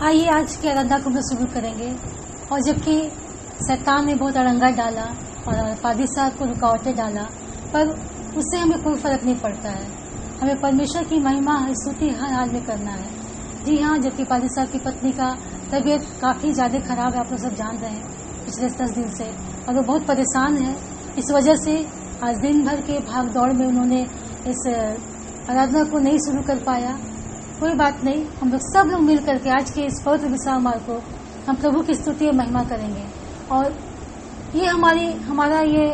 आइए आज की आराधना को हम शुरू करेंगे। और जबकि शैतान ने बहुत अड़ंगा डाला और पादी साहब को रुकावटें डाला, पर उससे हमें कोई फर्क नहीं पड़ता है। हमें परमेश्वर की महिमा स्तुति हर हाल में करना है। जी हाँ, जबकि पादी साहब की पत्नी का तबीयत काफ़ी ज़्यादा खराब है, आप लोग सब जान रहे हैं पिछले 10 दिन से, और वो बहुत परेशान है। इस वजह से आज दिन भर के भाग दौड़ में उन्होंने इस आराधना को नहीं शुरू कर पाया। कोई बात नहीं, हम लोग सब लोग मिल करके आज के इस पवित्र विश्रामवार को हम प्रभु की स्तुति और महिमा करेंगे। और ये हमारा ये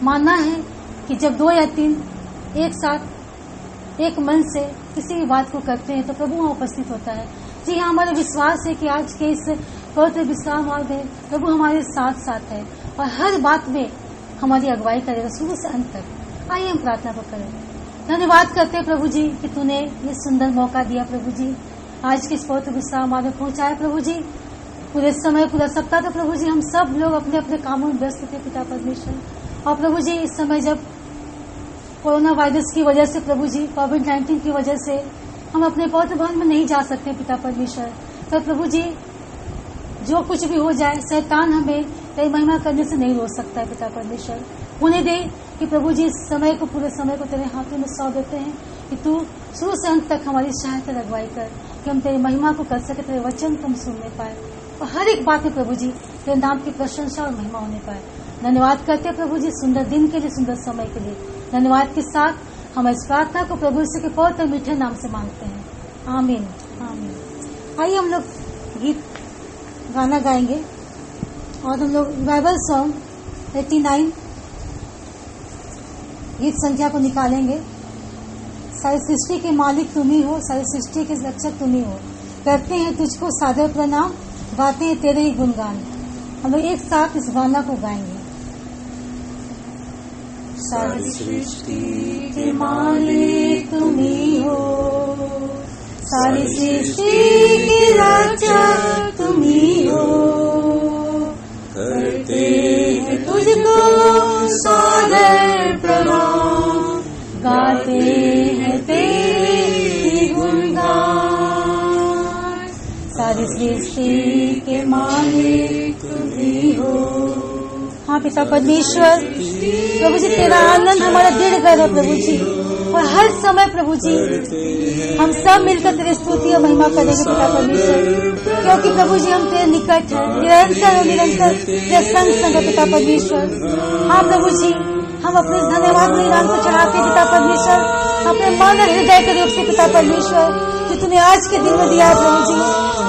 मानना है कि जब 2 या 3 एक साथ एक मन से किसी भी बात को करते हैं तो प्रभु वहाँ उपस्थित होता है। जी हाँ, हमारा विश्वास है कि आज के इस पवित्र विश्रामवार में प्रभु हमारे साथ साथ है और हर बात में हमारी अगुवाई करेगा शुरू से अंत तक। आइए हम प्रार्थना को करें। धन्यवाद करते हैं प्रभु जी कि तूने ये सुंदर मौका दिया प्रभु जी, आज के इस पवित्र विश्रामवार में पहुंचाए प्रभु जी। पूरे समय पूरा सप्ताह था प्रभु जी, हम सब लोग अपने अपने कामों में व्यस्त थे पिता परमेश्वर। और प्रभु जी इस समय जब कोरोना वायरस की वजह से प्रभु जी कोविड-19 की वजह से हम अपने पवित्र भवन में नहीं जा सकते पिता परमेश्वर, पर प्रभु जी जो कुछ भी हो जाए शैतान हमें तेरी महिमा करने से नहीं रोक सकता है पिता परमेश्वर। उन्हें दे कि प्रभु जी इस समय को पूरे समय को तेरे हाथों में सौंप देते हैं कि तू शुरू से अंत तक हमारी सहायता अगुवाई कर कि हम तेरी महिमा को कर सके, तेरे वचन को हम सुनने पाए और हर एक बात में प्रभु जी तेरे नाम की प्रशंसा और महिमा होने पाए। धन्यवाद करते हैं प्रभु जी सुंदर दिन के लिए, सुंदर समय के लिए। धन्यवाद के साथ हम इस प्रार्थना को प्रभु यीशु के पवित्र मीठे नाम से मांगते हैं, आमीन आमीन। आइए हम लोग गाना गाएंगे और हम लोग बाइबल सॉन्ग 89 गीत संख्या को निकालेंगे। सारी सृष्टि के मालिक तुम ही हो, सारी सृष्टि के रक्षक तुम ही हो, करते हैं तुझको सादर प्रणाम, गाते हैं तेरे ही गुणगान। हम लोग एक साथ इस गाना को गाएंगे। सारी सृष्टि के मालिक तुम ही हो, सारी सृष्टि के रक्षक तुम ही हो, करते हैं तुझको सादर प्रणाम, गाते हैं तेरे गुणगान। सारी सृष्टि के मालिक तुम ही हो। हाँ पिता परमेश्वर, प्रभु जी तेरा आनंद हमारा दृढ़ है प्रभु जी, और हर समय प्रभु जी हम सब मिलकर तेरी स्तुति और महिमा करेंगे पिता परमेश्वर, क्योंकि प्रभु जी हम तेरे निकट है, निरंतर और निरंतर तेरे संग पिता परमेश्वर। हाँ प्रभु जी हम अपने धन्यवाद बलिदान को चढ़ाते हैं पिता परमेश्वर, अपने मन और हृदय के रूप से पिता परमेश्वर कि तूने आज के दिन में दिया है प्रभु जी।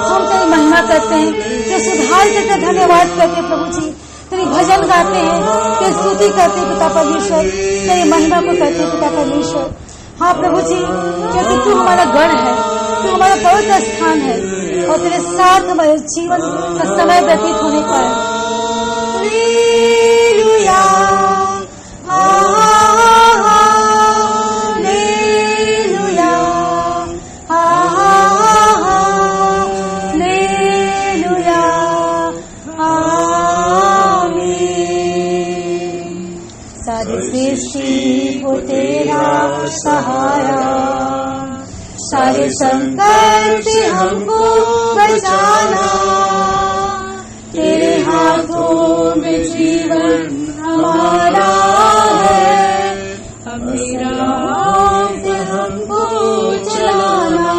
हम तेरी महिमा करते हैं, तेरे सुधार करते धन्यवाद करते हैं प्रभु जी, तेरी भजन गाते हैं, तेरी स्तुति करते हैं पिता परमेश्वर, तेरी महिमा को करते हैं पिता परमेश्वर। हाँ प्रभु जी, क्योंकि तू हमारा गढ़ है, तू हमारा पवित्र स्थान है और तेरे साथ हमारे जीवन का समय व्यतीत होने का है। सृष्टि को तेरा सहारा, सारे संकट से हमको बचाना, तेरे हाथों में जीवन हमारा है, मेरा हाथ हमको चलाना।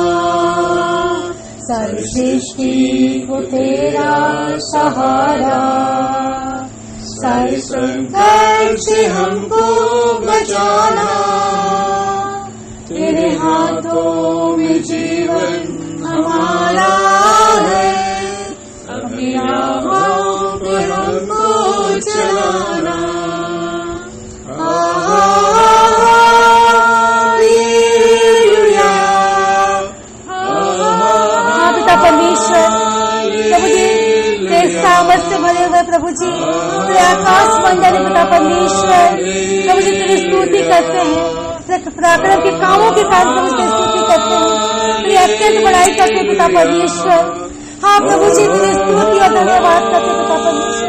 सारी सृष्टि को तेरा सहारा, सारे संकट से हमको बचाना, तेरे हाथों में जीवन हमारा है, अपनी राहों पे हमको चलाना। पिता परमेश्वर प्रभु जी तेरे सामर्थ से भरे हुए प्रभु जी तेरे आकाश मंडल पिता परमेश्वर प्रभु जी तेरी स्तुति करते हैं, पराक्रम के कामों के कारण प्रभु तेरी स्तुति करते हैं, तेरी अत्यंत बड़ाई करते हैं पिता परमेश्वर। हाँ प्रभु जी तेरी स्तुति और धन्यवाद करते पिता परमेश्वर।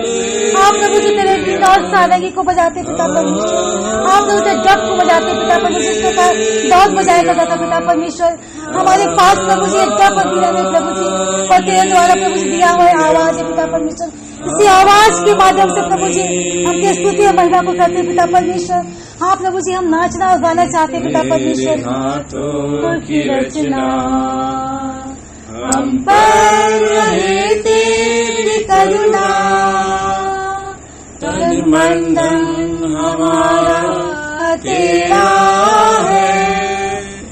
हाँ प्रभु जी तेरे और सारंगी को बजाते पिता परमेश्वर, आप लोग उसे डब को बजाते पिता परमेश्वर, जिस प्रकार डॉग बजाया करता था पिता परमेश्वर, हमारे पास प्रभु जी एक डब और बीड़ा में प्रभु जी और तेरे द्वारा प्रभु जी दिया हुआ आवाज है पिता परमेश्वर। इसी आवाज के माध्यम से प्रभु जी हम तेरी स्तुति और महिमा को करते पिता परमेश्वर। हाँ प्रभु जी, हम नाचना और गाना चाहते पिता परमेश्वर। की रचना हम पर रहे तेरी करुणा, तन मन धन हमारा तेरा है,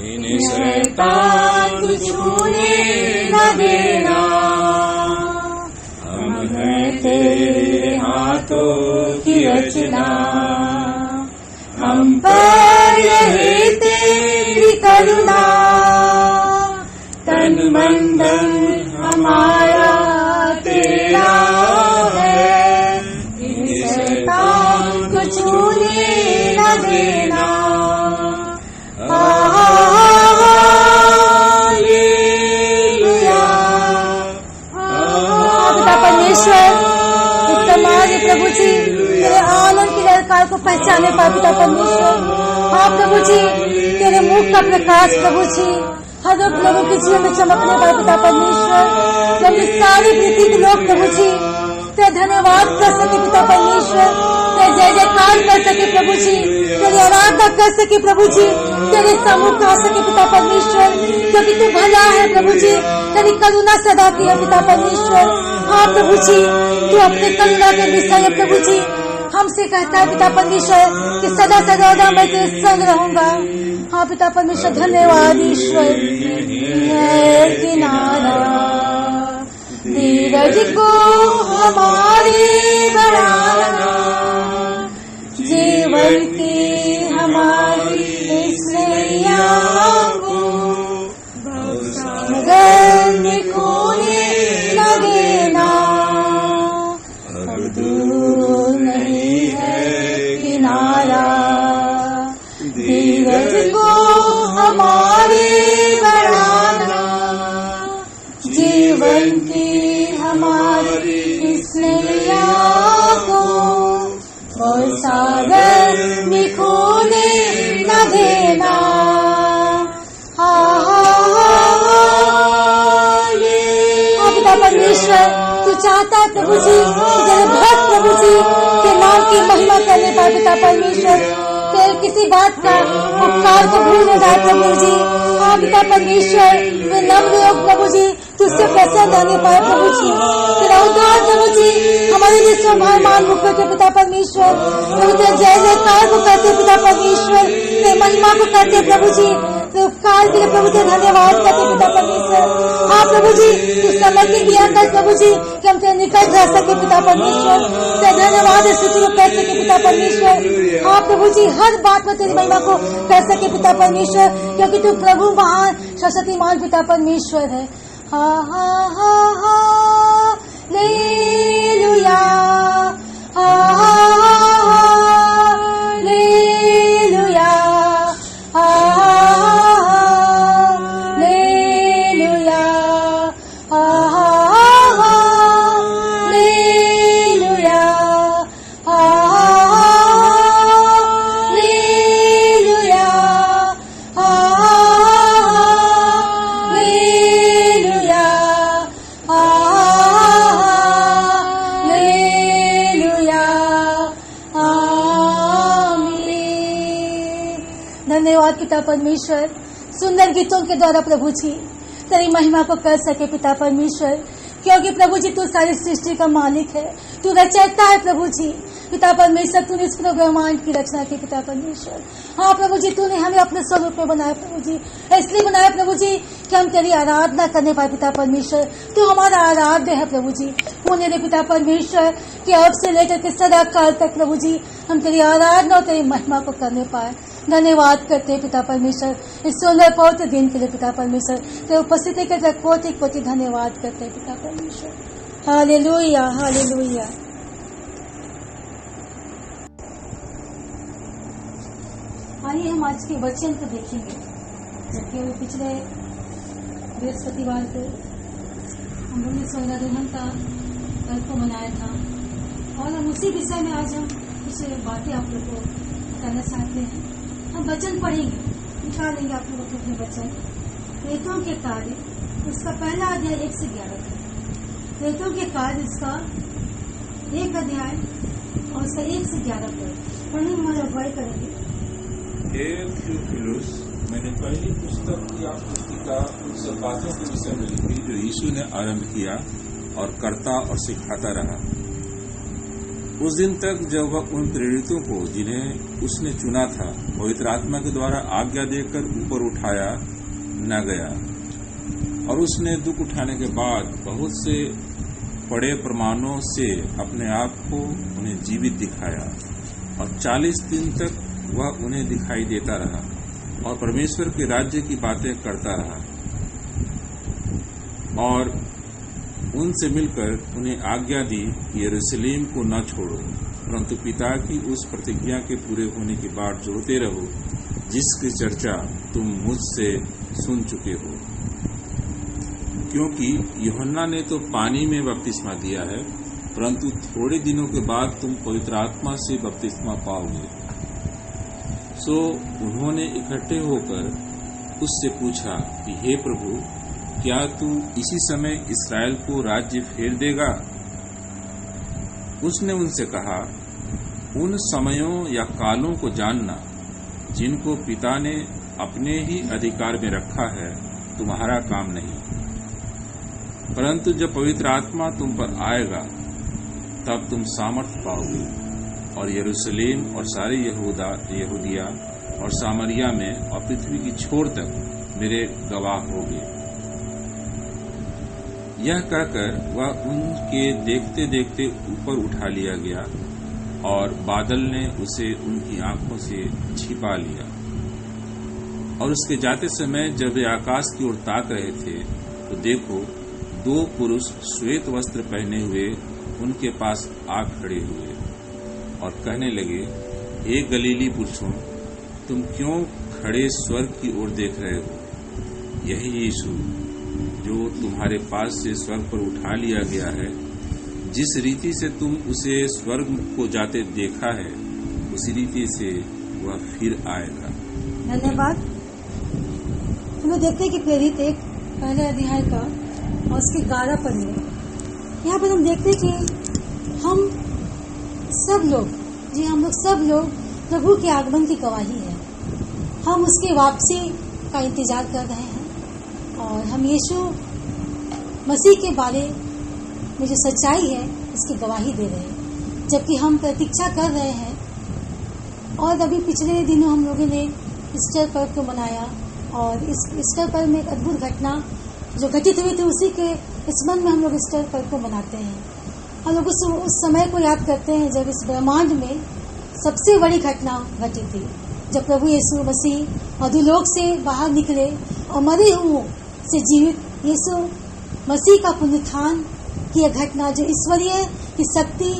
इन शैतान को छूने न देना। हम हैं तेरे हाथों की रचना, हम पर रहे तेरी करुणा, तन मन धन हमारा तेरा है, इन शैतान को छूने न देना। पिता परमेश्वर, इस समाज प्रभु जी तेरे आनंद की ललकार को पहचाने पाए पिता परमेश्वर। हाँ प्रभु जी, तेरे मुख का प्रकाश प्रभु जी हर एक लोगों के जीवन में चमकने पाए पिता परमेश्वर। क्योंकि सारी पृथ्वी के लोग प्रभु जी तेरे धन्यवाद कर सके पिता परमेश्वर, तेरे जय जयकार कर सके प्रभु जी, तेरी आराधना कर सके प्रभु जी, तेरे सम्मुख आ सके पिता परमेश्वर। क्योंकि तू भला है प्रभु जी, तेरी करुणा सदा की है पिता परमेश्वर। हाँ प्रभु जी, तू अपने करुणा के विषय है प्रभु जी, हमसे कहता है पिता परमेश्वर कि सदा सदा मैं तेरे संग रहूंगा। हाँ पिता परमेश्वर, धन्यवाद ईश्वर। किनारा धीरज को हमारे बढ़ाना, जीवन की हमारी नैया को मगर में खोने न देना। अब दूर नहीं है किनारा, धीरज को हमारे बढ़ाना, जीवन की हमारी इस नैया को और सागर में खोने न देना। पिता परमेश्वर, तू चाहता है प्रभु जी कि तेरे भक्त प्रभु जी के नाम की महिमा करने पाए पिता परमेश्वर, तेरे किसी बात का उपकार को भूल न जाए प्रभु जी। हाँ पिता परमेश्वर, वे नम्र लोग प्रभु जी तुझसे प्रसन्न होने पाए प्रभु जी, तेरा उद्धार प्रभु जी हमारे लिए स्वाभिमान मुख करते पिता परमेश्वर। प्रभु तेरे जय जयकार को करते पिता परमेश्वर, तेरे महिमा को करते प्रभु जी, तेरे उपकार के लिए प्रभु तेरे धन्यवाद करते पिता परमेश्वर। हाँ प्रभु जी, तू समझ के दिया कर प्रभु जी कि हम तेरे निकट रह सके पिता परमेश्वर, तेरे धन्यवाद स्तुति को कर सके पिता परमेश्वर। हाँ प्रभु जी, हर बात में तेरी महिमा को कर सके पिता परमेश्वर, क्योंकि तू प्रभु महान शक्तिमान पिता परमेश्वर है। हा हा हा हा लेलुया, हा हा हा लेलुया, हा हा लेलुया, हा हा लेलुया, हा लेलुया, धन्यवाद पिता परमेश्वर, सुंदर गीतों के द्वारा प्रभु जी तेरी महिमा को कर सके पिता परमेश्वर, क्योंकि प्रभु जी तू सारी सृष्टि का मालिक है, तू रचयिता है प्रभु जी। पिता परमेश्वर, तूने इस ब्रह्मांड की रचना की पिता परमेश्वर। हाँ प्रभु जी, तूने हमें अपने स्वरूप में बनाया प्रभु जी, इसलिए बनाया प्रभु जी कि हम तेरी आराधना करने पाए पिता परमेश्वर। तू हमारा आराध्य है प्रभु जी। पुण्य दे पिता परमेश्वर कि अब से लेकर के सदा काल तक प्रभु जी हम तेरी आराधना और तेरी महिमा को करने पाए। धन्यवाद करते हैं पिता परमेश्वर इस सुंदर पवित्र दिन के लिए पिता परमेश्वर, तेरे उपस्थिति के लिए कोटि कोटि धन्यवाद करते हैं पिता परमेश्वर। Hallelujah hallelujah. आइए हम आज के वचन को देखेंगे, जबकि अभी पिछले बृहस्पतिवार को हम लोगों ने 16 दुल्हन का पर्व को मनाया था, और हम उसी विषय में आज हम कुछ बातें आप लोग को बताना चाहते हैं। हम वचन पढ़ेंगे, निकालेंगे आप लोगों के अपने वचन। प्रेतों के कार्य उसका पहला अध्याय 1 से 11 तक। प्रेतों के कार्य उसका 1 अध्याय और उसका 1 से 11 तक पढ़ने में हमारी अगुवाई करेंगे। थियोफिलुस, मैंने पहली पुस्तक की आप पुस्तिका उन सब बातों के विषय में लिखी जो यीशु ने आरंभ किया और करता और सिखाता रहा, उस दिन तक जब वह उन प्रेरितों को जिन्हें उसने चुना था पवित्र आत्मा के द्वारा आज्ञा देकर ऊपर उठाया न गया। और उसने दुख उठाने के बाद बहुत से बड़े प्रमाणों से अपने आप को उन्हें जीवित दिखाया, और 40 दिन तक वह उन्हें दिखाई देता रहा और परमेश्वर के राज्य की बातें करता रहा, और उनसे मिलकर उन्हें आज्ञा दी कि यरूशलेम को न छोड़ो, परंतु पिता की उस प्रतिज्ञा के पूरे होने की बाट जोड़ते रहो जिसकी चर्चा तुम मुझसे सुन चुके हो। क्योंकि यूहन्ना ने तो पानी में बपतिस्मा दिया है, परंतु थोड़े दिनों के बाद तुम पवित्र आत्मा से बपतिस्मा पाओगे। सो उन्होंने इकट्ठे होकर उससे पूछा कि हे प्रभु, क्या तू इसी समय इस्राएल को राज्य फेर देगा? उसने उनसे कहा, उन समयों या कालों को जानना जिनको पिता ने अपने ही अधिकार में रखा है तुम्हारा काम नहीं, परंतु जब पवित्र आत्मा तुम पर आएगा तब तुम सामर्थ पाओगे, और यरूशलेम और सारे यहूदिया और सामरिया में और पृथ्वी की छोर तक मेरे गवाह होगे। यह कहकर वह उनके देखते देखते ऊपर उठा लिया गया, और बादल ने उसे उनकी आंखों से छिपा लिया। और उसके जाते समय जब वे आकाश की ओर ताक रहे थे तो देखो, 2 पुरुष श्वेत वस्त्र पहने हुए उनके पास आ खड़े हुए और कहने लगे, हे गलीली पुरुषों, तुम क्यों खड़े स्वर्ग की ओर देख रहे हो? यही यीशु जो तुम्हारे पास से स्वर्ग पर उठा लिया गया है, जिस रीति से तुम उसे स्वर्ग को जाते देखा है, उसी रीति से वह फिर आएगा। धन्यवाद। हम लोग देखते हैं कि प्रेरित 1 पहले अध्याय का और उसके 11 पद में यहाँ पर हम देखते हैं कि हम सब लोग प्रभु के आगमन की गवाही है। हम उसके वापसी का इंतजार कर रहे हैं, और हम यीशु मसीह के बारे में जो सच्चाई है उसकी गवाही दे रहे हैं, जबकि हम प्रतीक्षा कर रहे हैं। और अभी पिछले दिनों हम लोगों ने ईस्टर पर्व को मनाया, और इस ईस्टर पर्व में एक अद्भुत घटना जो घटित हुई थी उसी के स्मरण में हम लोग ईस्टर पर्व को मनाते हैं। हम लोग उस समय को याद करते हैं जब इस ब्रह्मांड में सबसे बड़ी घटना घटी थी, जब प्रभु यीशु मसीह अधोलोक से बाहर निकले और मरे हुओं से जीवित यीशु मसीह का पुनरुत्थान की यह घटना जो ईश्वरीय की शक्ति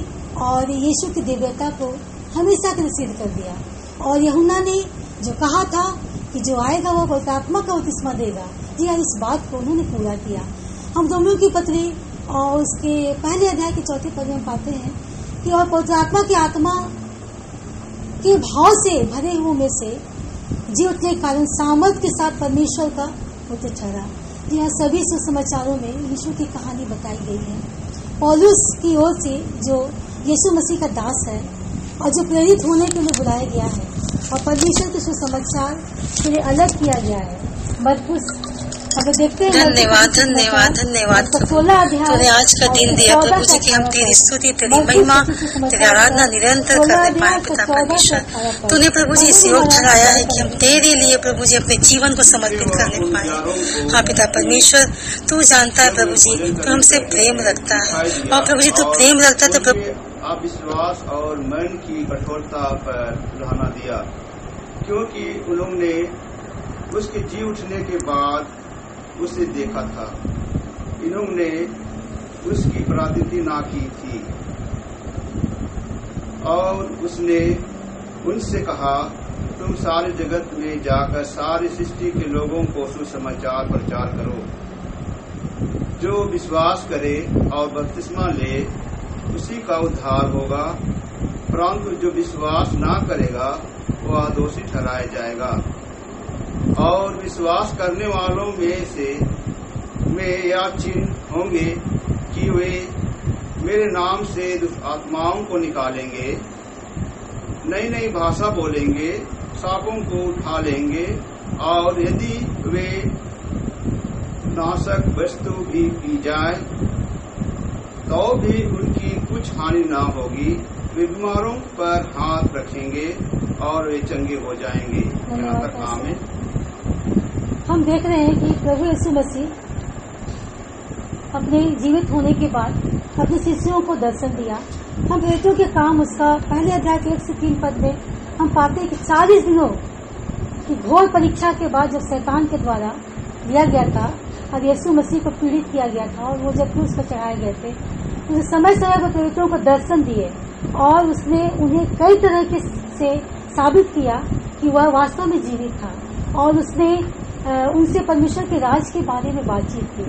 और यीशु की दिव्यता को हमेशा के लिए सिद्ध कर दिया। और यूहन्ना ने जो कहा था कि जो आएगा वह पवित्र आत्मा का बपतिस्मा देगा, जी हाँ, इस बात को उन्होंने पूरा किया। हम रोमियों की पत्री और उसके पहले अध्याय के 4 पद में पाते हैं कि और पवित्र आत्मा की आत्मा के भाव से भरे हुए में से जी उठने के कारण सामर्थ के साथ परमेश्वर का पुत्र ठहरा। जी हाँ, सभी सुसमाचारों में यीशु की कहानी बताई गई है। पौलुस की ओर से जो यीशु मसीह का दास है और जो प्रेरित होने के लिए बुलाया गया है और परमेश्वर के सुसमाचार के लिए अलग किया गया है। मरकुस हम देखते हैं। धन्यवाद धन्यवाद धन्यवाद। तूने आज का दिन दिया प्रभु जी की हम तेरी स्तुति, तेरी महिमा, तेरी आराधना निरंतर करने पाए पिता परमेश्वर। तूने प्रभु जी इस योग ठहराया है कि हम तेरे लिए प्रभु जी अपने जीवन को समर्पित करने पाए। हाँ पिता परमेश्वर, तू जानता है प्रभु जी तू हमसे प्रेम रखता है, और प्रभु जी तू प्रेम रखता है तो प्रभु अविश्वास और मन की कठोरता पर उदाहरण दिया, क्योंकि उन्होंने उसके जी उठने के बाद उसे देखा था। इन्होंने उसकी प्रार्थना ना की थी, और उसने उनसे कहा, तुम सारे जगत में जाकर सारी सृष्टि के लोगों को सुसमाचार प्रचार करो। जो विश्वास करे और बपतिस्मा ले उसी का उद्धार होगा, परंतु जो विश्वास ना करेगा वह दोषी ठहराया जाएगा। और विश्वास करने वालों में यह चिन्ह होंगे कि वे मेरे नाम से दुष्ट आत्माओं को निकालेंगे, नई नई भाषा बोलेंगे, सांपों को उठा लेंगे, और यदि वे नाशक वस्तु भी पी जाए तो भी उनकी कुछ हानि ना होगी। वे बीमारों पर हाथ रखेंगे और वे चंगे हो जाएंगे। यहाँ तक आमीन। हम देख रहे हैं कि प्रभु यीशु मसीह अपने जीवित होने के बाद अपने शिष्यों को दर्शन दिया। हम प्रेरितों के काम उसका पहले अध्याय के 1 से 3 पद में हम पाते हैं कि 40 दिनों की घोर परीक्षा के बाद जब शैतान के द्वारा लिया गया था और यीशु मसीह को पीड़ित किया गया था और वो जब क्रूस पर चढ़ाए गए थे, उसने समय समय पर प्रेरितों को दर्शन दिए और उसने उन्हें कई तरह से साबित किया कि वह वास्तव में जीवित था, और उसने उनसे परमेश्वर के राज के बारे में बातचीत की।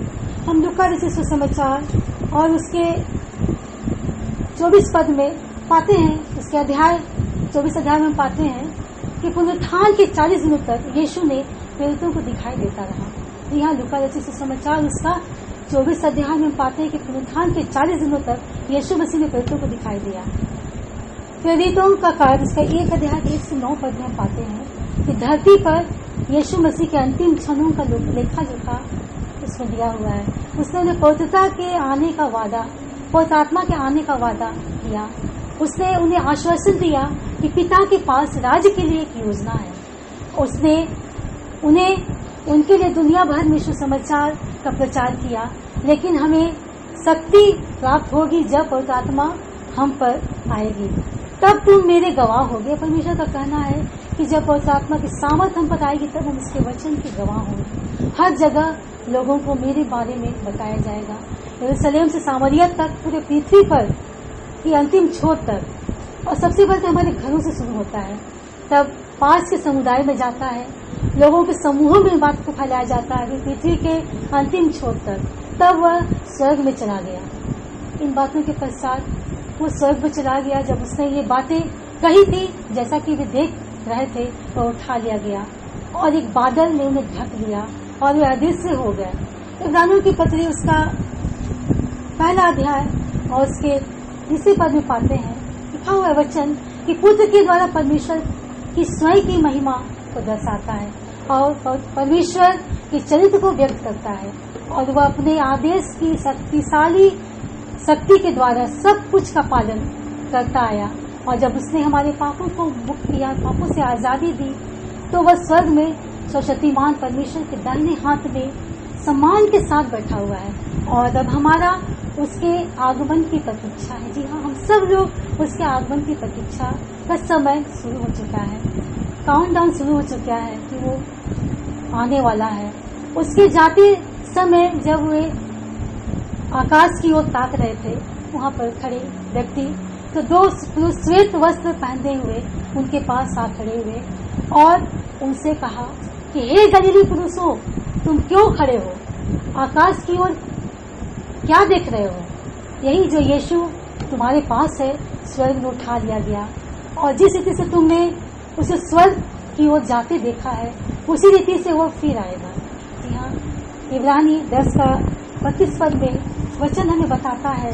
हम लूका रचित सुसमाचार और उसके 24 पद में पाते हैं, उसके 24 अध्याय में हम पाते हैं कि पुनरुत्थान के 40 दिनों तक यीशु ने प्रेरितों को दिखाई देता रहा। यहाँ लूका रचित सुसमाचार उसका 24 अध्याय में पाते हैं कि पुनरुत्थान के 40 दिनों तक यीशु मसीह ने प्रेरितों को दिखाई दिया। प्रेरितों का कार्य इसका 1 अध्याय 1 से 9 पद में पाते हैं कि धरती पर यीशु मसीह के अंतिम क्षणों का लेखा जोखा उसमें दिया हुआ है। उसने उन्हें पवित्रता के आने का वादा, पवित्र आत्मा के आने का वादा किया। उसने उन्हें आश्वासन दिया कि पिता के पास राज्य के लिए एक योजना है। उसने उन्हें उनके लिए दुनिया भर में सुसमाचार का प्रचार किया, लेकिन हमें शक्ति प्राप्त होगी जब पवित्र आत्मा हम पर आएगी, तब तुम मेरे गवाह होगे। परमेश्वर का कहना है कि जब पवित्र आत्मा की सामर्थ हम पर आएगी तब हम इसके वचन के गवाह होंगे। हर जगह लोगों को मेरे बारे में बताया जाएगा, यरूशलेम से सामरिया तक, पूरे पृथ्वी पर की अंतिम छोर तक। और सबसे पहले हमारे घरों से शुरू होता है, तब पास के समुदाय में जाता है, लोगों के समूहों में बात को फैलाया जाता है, पृथ्वी के अंतिम छोर तक। तब वह स्वर्ग में चला गया। इन बातों के पश्चात वो स्वर्ग में चला गया। जब उसने ये बातें कही थी, जैसा कि वे देख रहे थे, वह उठा लिया गया और एक बादल ने उन्हें ढक लिया और वे अदृश्य हो गए। इब्रानियों की पत्री उसका 1 अध्याय और उसके 30 पद में पाते हैं लिखा हुआ वचन कि पुत्र के द्वारा परमेश्वर की स्वयं की महिमा को दर्शाता है और परमेश्वर के चरित्र को व्यक्त करता है, और वह अपने आदेश की शक्तिशाली शक्ति के द्वारा सब कुछ का पालन करता आया। और जब उसने हमारे पापों को मुक्त किया, पापों से आजादी दी, तो वह स्वर्ग में सर्वशक्तिमान परमेश्वर के दाहिने हाथ में सम्मान के साथ बैठा हुआ है। और अब हमारा उसके आगमन की प्रतीक्षा है। जी हाँ, हम सब लोग उसके आगमन की प्रतीक्षा का समय शुरू हो चुका है, काउंटडाउन शुरू हो चुका है कि वो आने वाला है। उसके जाते समय जब वे आकाश की ओर ताक रहे थे, वहाँ पर खड़े व्यक्ति तो 2 पुरुष श्वेत वस्त्र पहनते हुए उनके पास आ खड़े हुए और उनसे कहा कि हे गलीली पुरुषों, तुम क्यों खड़े हो? आकाश की ओर क्या देख रहे हो? यही जो यीशु तुम्हारे पास है, स्वर्ग में उठा लिया गया, और जिस रीति से तुमने उसे स्वर्ग की ओर जाते देखा है, उसी रीति से वो फिर आएगा। जी हाँ, इब्रानी 10 का 32 पद में वचन हमें बताता है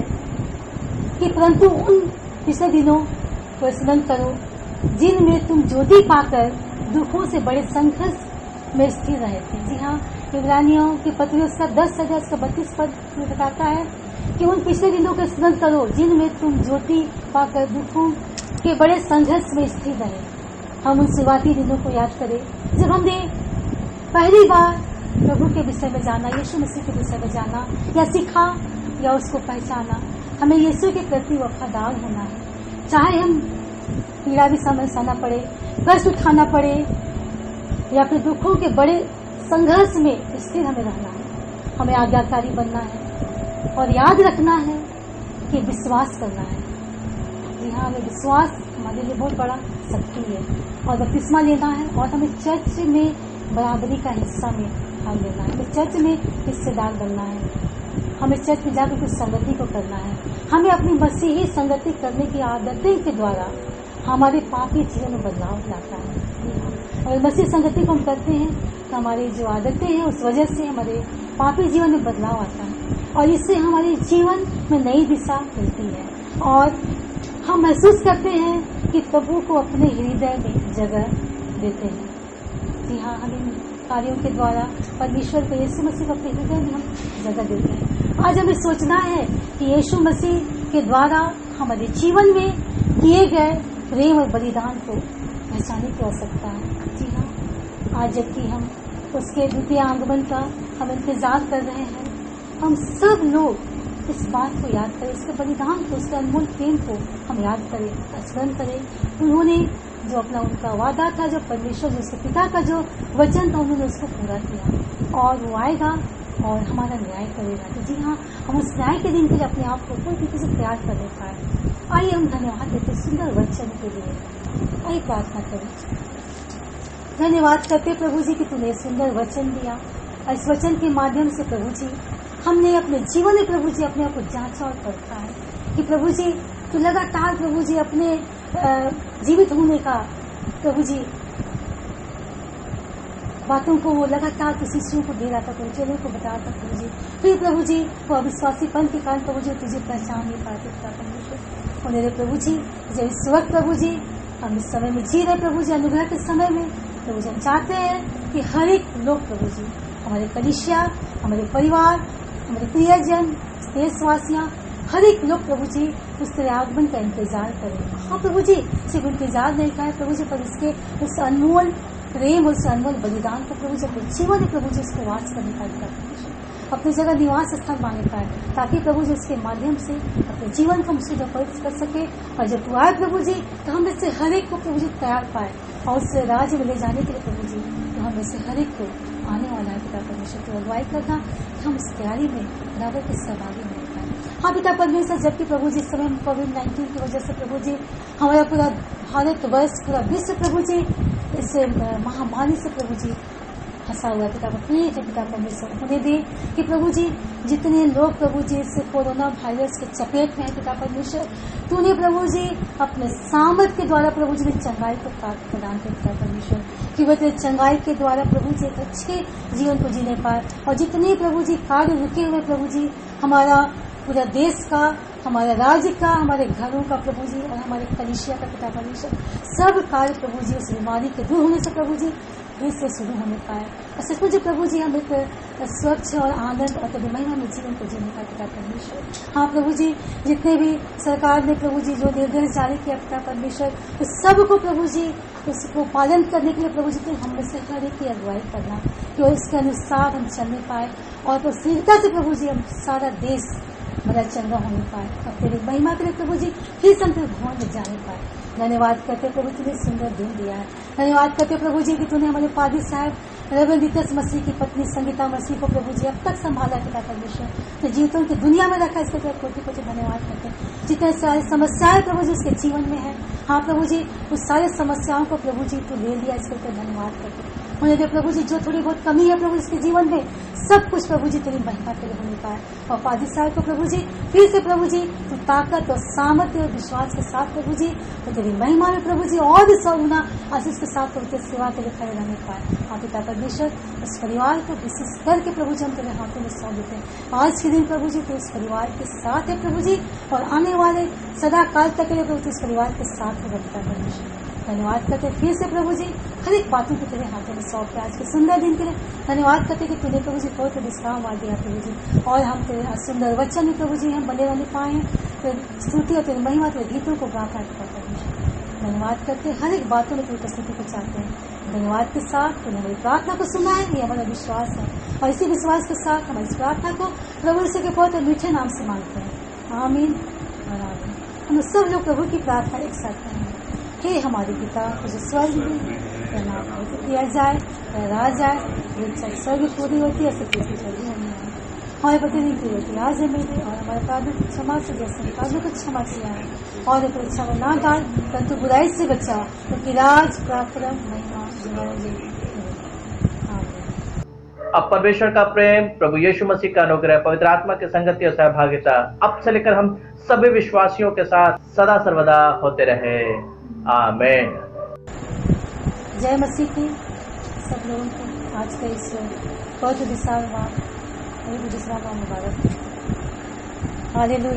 कि परंतु उन पिछले दिनों को स्मरण करो जिनमें तुम ज्योति पाकर दुखों से बड़े संघर्ष में स्थिर रहे थे। जी हाँ, इब्रानियों की पत्री उसका 10 अध्याय उसका 32 पद में बताता है कि उन पिछले दिनों को स्मरण करो जिनमें तुम ज्योति पाकर दुखों के बड़े संघर्ष में स्थिर रहे। हम उन शुरुआती दिनों को याद करें जब हमने पहली बार प्रभु के विषय में जाना, यीशु मसीह के विषय में जाना या सीखा या उसको पहचाना। हमें यीशु के प्रति वफादार होना है, चाहे हम पीड़ा भी सहना पड़े, कष्ट उठाना पड़े या फिर दुखों के बड़े संघर्ष में स्थिर हमें रहना है। हमें आज्ञाकारी बनना है और याद रखना है कि विश्वास करना है। जी हाँ, हमें विश्वास हमारे लिए बहुत बड़ा शक्ति है, और बपतिस्मा लेना है और हमें चर्च में बराबरी का हिस्सा में भाग लेना है, हमें चर्च में हिस्सेदार बनना है, हमें चर्च में जाकर कुछ संगति को करना है, हमें अपनी मसीही संगति करने की आदतें के द्वारा हमारे पापी जीवन में बदलाव लाता है। और मसीह संगति को हम करते हैं तो हमारी जो आदतें हैं उस वजह से हमारे पापी जीवन में बदलाव आता है और इससे हमारे जीवन में नई दिशा मिलती है और हम महसूस करते हैं कि प्रभु को अपने हृदय में जगह देते हैं। जी हाँ, हम इन कार्यों के द्वारा परमेश्वर को यीशु मसीह को अपने हृदय में हम जगह देते हैं। आज हमें सोचना है कि यीशु मसीह के द्वारा हमारे जीवन में किए गए प्रेम और बलिदान को पहचानने की आवश्यकता है। जी हाँ, आज जबकि हम उसके द्वितीय आगमन का हम इंतजार कर रहे हैं, हम सब लोग इस बात को याद करें, इसके बलिदान को, उसके अनमोल प्रेम को हम याद करें, स्मरण करें। उन्होंने जो अपना उनका वादा था, जो परमेश्वर, जो उसके पिता का जो वचन था, उन्होंने उसको पूरा किया और वो आएगा और हमारा न्याय करेगा। तो जी हाँ, हम उस न्याय के दिन के लिए अपने आप को पूरी तरीके से तैयार करने पाए। आइए हम धन्यवाद देते सुंदर वचन के लिए। आइए प्रार्थना करें। धन्यवाद करते प्रभु जी कि तूने सुंदर वचन दिया और इस वचन के माध्यम से प्रभु जी हमने अपने जीवन में प्रभु जी अपने आप को जांचा और परखा है कि प्रभु जी तू लगातार प्रभु जी अपने जीवित होने का प्रभु जी बातों को वो लगातार तो शिष्यों को दे रहा था, चेलों को बता रहा था प्रभु जी। फिर प्रभु जी वो अविश्वासीपन के कारण प्रभु जी तुझे पहचान नहीं पाते था परमेश्वर। और मेरे प्रभु जी जब इस वक्त प्रभु जी हम इस समय में जी रहे प्रभु जी, अनुग्रह के समय में प्रभु जी हम चाहते हैं कि हर एक लोग प्रभु जी, हमारे कलीसिया, हमारे परिवार, हमारे प्रियजन, देशवासियां, हर एक लोग प्रभु जी उस तेरे आगमन का इंतजार करें। हाँ प्रभु जी, सिर्फ इंतजार नहीं करें प्रभु जी, पर इसके उस अनमोल प्रेम और उस अनमोल बलिदान को प्रभु जी अपने जीवन में प्रभु जी उसको वास करने का अधिकार अपनी जगह निवास स्थान मांगने पाए, ताकि प्रभु जी उसके माध्यम से अपने जीवन को हमसे पवित्र कर सके। और जब तू आए प्रभु जी तो हम इससे हर एक को प्रभु जी तैयार पाए और उस राज्य में ले जाने के लिए प्रभु जी तो हम इससे हर एक को आने वाला है पिता परमेश्वर की अगुवाई करना कि हम इस तैयारी में बराबर के सहभागी होने पाए। हाँ पिता परमेश्वर, जबकि प्रभु जी इस समय कोविड-19 की वजह से प्रभु जी हमारा पूरा भारतवर्ष, पूरा विश्व प्रभु जी इस महामारी से प्रभु जी फंसा हुआ पिता पिता परमेश्वर होने दे कि प्रभु जी जितने लोग प्रभु जी इस कोरोना वायरस के चपेट में है पिता परमेश्वर, तूने प्रभु जी अपने सामर्थ के द्वारा प्रभु जी ने चंगाई को प्रदान किया पिता परमेश्वर, कि वह तेरे चंगाई के द्वारा प्रभु जी एक अच्छे जीवन को जीने पाए। और जितने प्रभु जी कार्य रुके हुए प्रभु जी हमारा पूरा देश का, हमारे राज्य का, हमारे घरों का प्रभु जी और हमारे कलीसिया का पिता परमेश्वर, सब कार्य प्रभु जी उस बीमारी के दूर होने से प्रभु जी फिर से शुरू होने पाए। और सचमुच प्रभु जी हम एक स्वच्छ और आनंद और तेरी महिमा में जीवन को जीने का पिता परमेश्वर। हाँ प्रभु जी, जितने भी सरकार ने प्रभु जी जो निर्देश जारी किया पिता परमेश्वर, तो सबको प्रभु जी उसको पालन करने के लिए प्रभु जी तो हम में से हर एक की अगुवाई करना कि इसके अनुसार हम चलने पाए और स्थिरता से प्रभु जी हम सारा देश बड़ा चंगा होने पाए और तेरी महिमा के लिए प्रभु जी फिर से हम तेरे भवन में जाने पाए। धन्यवाद करते प्रभु तूने सुंदर दिन दिया है। धन्यवाद करते प्रभु जी कि तूने हमारे पादी साहब रेवरेंड नीतस मसीह की पत्नी संगीता मसीह को प्रभु जी अब तक संभाला पिता परमेश्वर, तो जीवतों की दुनिया में रखा, इसके लिए कोटि कोटि धन्यवाद करते। जितने सारी समस्याएं प्रभु जी उसके जीवन में है, हाँ प्रभु जी उस सारे समस्याओं को प्रभु जी तू ले लिया, इसके लिए धन्यवाद करते। उन्हें दे प्रभु जी जो थोड़ी बहुत कमी है प्रभु इसके जीवन में, सब कुछ प्रभु जी तेरी महिमा के लिए होने पाए। और पादी साहब को प्रभु जी फिर से प्रभु जी तू ताकत और सामर्थ्य और विश्वास के साथ प्रभु जी तो तेरी महिमा में प्रभु जी और भी 100 गुना आशीष के साथ प्रभु तेरी सेवा के लिए खड़े रहने पाए। हाँ पिता परमेश्वर, इस परिवार को विशेष करके प्रभु जी हम तेरे हाथों में सौंप देते हैं। आज के दिन प्रभु जी तो इस परिवार के साथ है प्रभु जी, और आने वाले सदा काल तक के लिए प्रभु इस परिवार के साथ होगा पिता परमेश्वर। धन्यवाद करते फिर से प्रभु जी हर एक बातों को तेरे हाथों में सौंप के आज के सुंदर दिन के लिए धन्यवाद करते कि तूने प्रभु जी बहुत विश्राम आ दिया प्रभु जी, और हम तेरे सुंदर वचन में प्रभु जी हम बने रहने पाए हैं, तेरी स्तुति और तेरी महिमा तेरे गीतों को गा पाए पिता परमेश्वर। धन्यवाद करते हर एक बातों में तेरी उपस्थिति को चाहते हैं। धन्यवाद के साथ तूने हमारी प्रार्थना को सुना है, ये हमारा विश्वास है, और इसी विश्वास के साथ हमारी इस प्रार्थना को प्रभु यीशु के बहुत मीठे नाम से मांगते हैं। आमीन और आमीन। हम सब लोग प्रभु की प्रार्थना एक साथ करेंगे। हे हमारे पिता जो स्वर्ग में, तेरा नाम पवित्र किया जाए, तेरा राज आए, तेरी इच्छा स्वर्ग पूरी होती है ऐसे पृथ्वी पर भी होनी है। हमारे प्रतिदिन की रोटी आज हमें दे, और हमारे अपराधों को क्षमा से जैसे अपराधों को क्षमा किया है, और परीक्षा में ना डाल परंतु बुराई से बचा, क्योंकि राज पराक्रम महिमा आमीन। अब परमेश्वर का प्रेम, प्रभु यीशु मसीह का अनुग्रह, पवित्र आत्मा की संगति और सहभागिता अब से लेकर हम सभी विश्वासियों के साथ सदा सर्वदा होते रहे। आमीन। जय मसीह की सब लोगों को आज का इस पवित्र विश्राम मुबारक। हालेलुया।